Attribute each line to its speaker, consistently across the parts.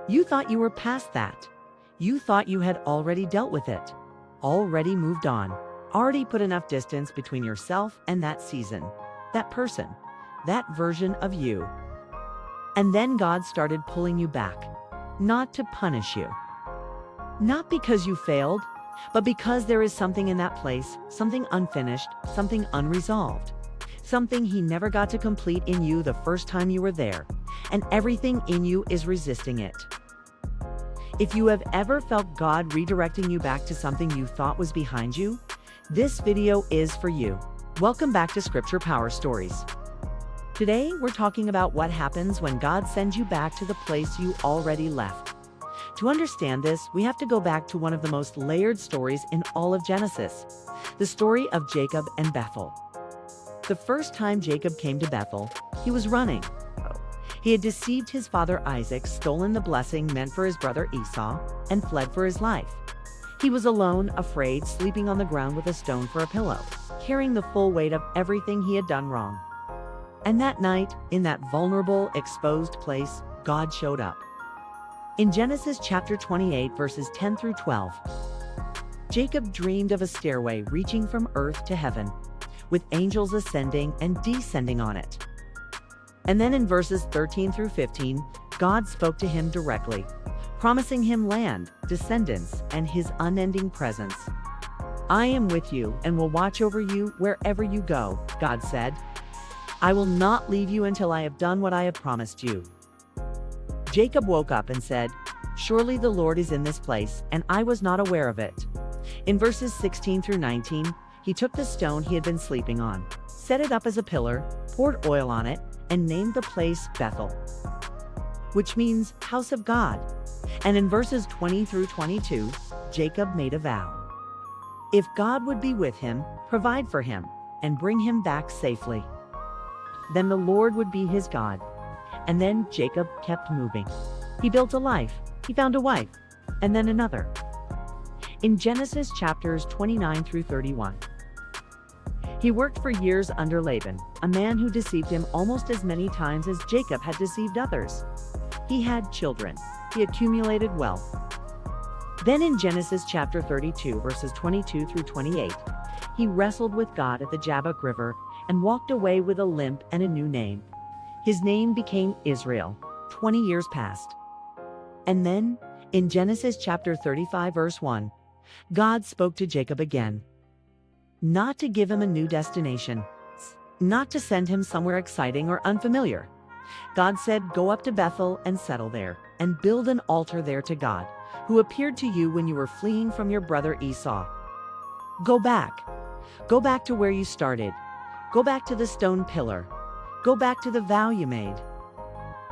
Speaker 1: You thought you were past that. You thought you had already dealt with it, already moved on, already put enough distance between yourself and that season, that person, that version of you. And then God started pulling you back, not to punish you, not because you failed, but because there is something in that place, something unfinished, something unresolved, something He never got to complete in you the first time you were there, and everything in you is resisting it. If you have ever felt God redirecting you back to something you thought was behind you, this video is for you. Welcome back to Scripture Power Stories. Today, we're talking about what happens when God sends you back to the place you already left. To understand this, we have to go back to one of the most layered stories in all of Genesis, the story of Jacob and Bethel. The first time Jacob came to Bethel, he was running. He had deceived his father Isaac, stolen the blessing meant for his brother Esau, and fled for his life. He was alone, afraid, sleeping on the ground with a stone for a pillow, carrying the full weight of everything he had done wrong. And that night, in that vulnerable, exposed place, God showed up. In Genesis chapter 28, verses 10 through 12, Jacob dreamed of a stairway reaching from earth to heaven, with angels ascending and descending on it. And then in verses 13 through 15, God spoke to him directly, promising him land, descendants, and His unending presence. "I am with you and will watch over you wherever you go," God said. "I will not leave you until I have done what I have promised you." Jacob woke up and said, "Surely the Lord is in this place, and I was not aware of it." In verses 16 through 19, he took the stone he had been sleeping on, set it up as a pillar, poured oil on it, and named the place Bethel, which means house of God. And in verses 20 through 22, Jacob made a vow. If God would be with him, provide for him, and bring him back safely, then the Lord would be his God. And then Jacob kept moving. He built a life, he found a wife, and then another. In Genesis chapters 29 through 31, he worked for years under Laban, a man who deceived him almost as many times as Jacob had deceived others. He had children. He accumulated wealth. Then in Genesis chapter 32, verses 22 through 28, he wrestled with God at the Jabbok River and walked away with a limp and a new name. His name became Israel. 20 years passed. And then, in Genesis chapter 35, verse 1, God spoke to Jacob again. Not to give him a new destination, not to send him somewhere exciting or unfamiliar. God said, "Go up to Bethel and settle there, and build an altar there to God, who appeared to you when you were fleeing from your brother Esau. Go back. Go back to where you started. Go back to the stone pillar. Go back to the vow you made.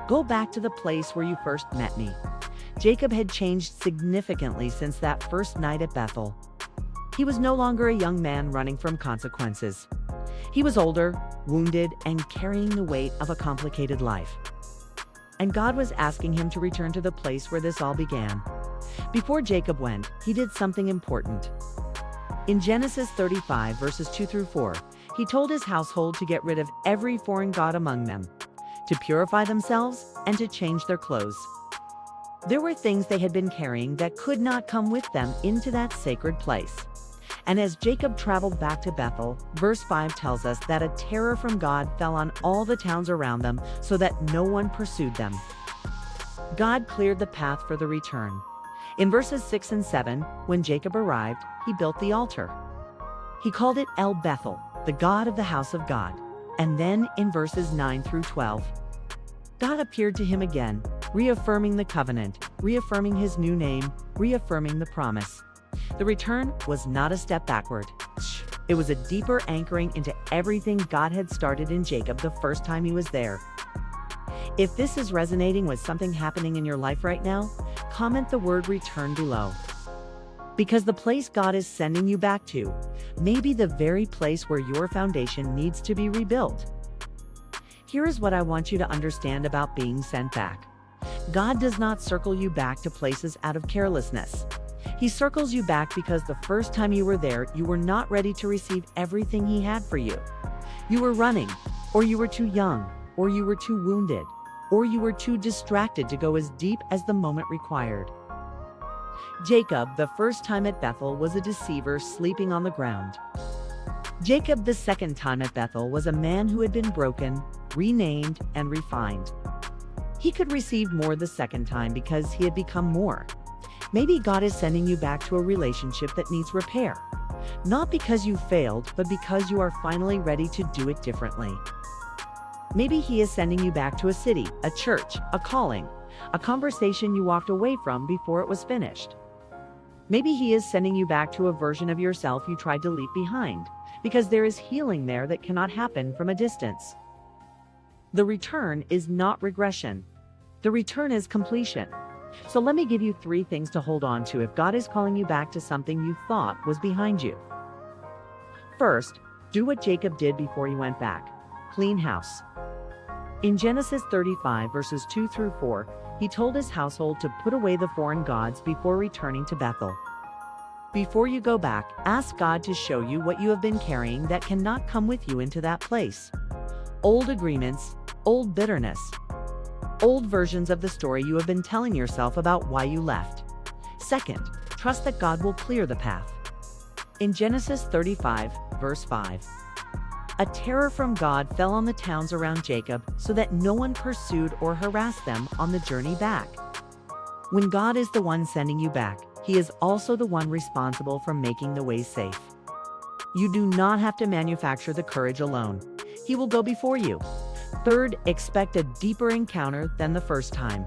Speaker 1: Go back to the place where you first met me." Jacob had changed significantly since that first night at Bethel. He was no longer a young man running from consequences. He was older, wounded, and carrying the weight of a complicated life. And God was asking him to return to the place where this all began. Before Jacob went, he did something important. In Genesis 35, verses 2 through 4, he told his household to get rid of every foreign god among them, to purify themselves, and to change their clothes. There were things they had been carrying that could not come with them into that sacred place. And as Jacob traveled back to Bethel, verse 5 tells us that a terror from God fell on all the towns around them so that no one pursued them. God cleared the path for the return. In verses 6 and 7, when Jacob arrived, he built the altar. He called it El Bethel, the God of the house of God. And then in verses 9 through 12, God appeared to him again, reaffirming the covenant, reaffirming his new name, reaffirming the promise. The return was not a step backward. It was a deeper anchoring into everything God had started in Jacob the first time he was there. If this is resonating with something happening in your life right now, comment the word return below. Because the place God is sending you back to may be the very place where your foundation needs to be rebuilt. Here is what I want you to understand about being sent back. God does not circle you back to places out of carelessness. He circles you back because the first time you were there, you were not ready to receive everything He had for you. You were running, or you were too young, or you were too wounded, or you were too distracted to go as deep as the moment required. Jacob, the first time at Bethel, was a deceiver sleeping on the ground. Jacob, the second time at Bethel, was a man who had been broken, renamed, and refined. He could receive more the second time because he had become more. Maybe God is sending you back to a relationship that needs repair. Not because you failed, but because you are finally ready to do it differently. Maybe He is sending you back to a city, a church, a calling, a conversation you walked away from before it was finished. Maybe He is sending you back to a version of yourself you tried to leave behind, because there is healing there that cannot happen from a distance. The return is not regression. The return is completion. So let me give you 3 things to hold on to if God is calling you back to something you thought was behind you. First, do what Jacob did before he went back. Clean house. In Genesis 35 verses 2 through 4, he told his household to put away the foreign gods before returning to Bethel. Before you go back, ask God to show you what you have been carrying that cannot come with you into that place. Old agreements, old bitterness, old versions of the story you have been telling yourself about why you left. Second, trust that God will clear the path. In Genesis 35, verse 5, a terror from God fell on the towns around Jacob so that no one pursued or harassed them on the journey back. When God is the one sending you back, He is also the one responsible for making the way safe. You do not have to manufacture the courage alone. He will go before you. Third, expect a deeper encounter than the first time.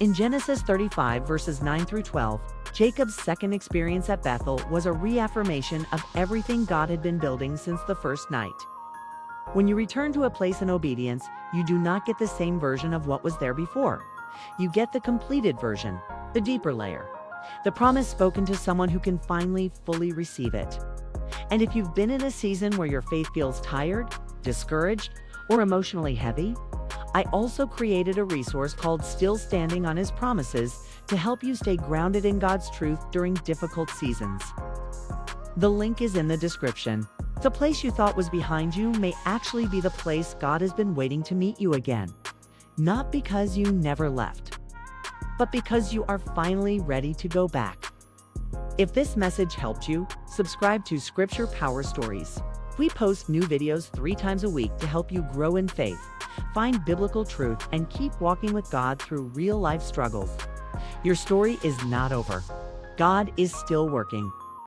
Speaker 1: In Genesis 35 verses 9 through 12, Jacob's second experience at Bethel was a reaffirmation of everything God had been building since the first night. When you return to a place in obedience, you do not get the same version of what was there before. You get the completed version, the deeper layer, the promise spoken to someone who can finally fully receive it. And if you've been in a season where your faith feels tired, discouraged, or emotionally heavy, I also created a resource called Still Standing on His Promises to help you stay grounded in God's truth during difficult seasons. The link is in the description. The place you thought was behind you may actually be the place God has been waiting to meet you again. Not because you never left, but because you are finally ready to go back. If this message helped you, subscribe to Scripture Power Stories. We post new videos 3 times a week to help you grow in faith, find biblical truth, and keep walking with God through real-life struggles. Your story is not over. God is still working.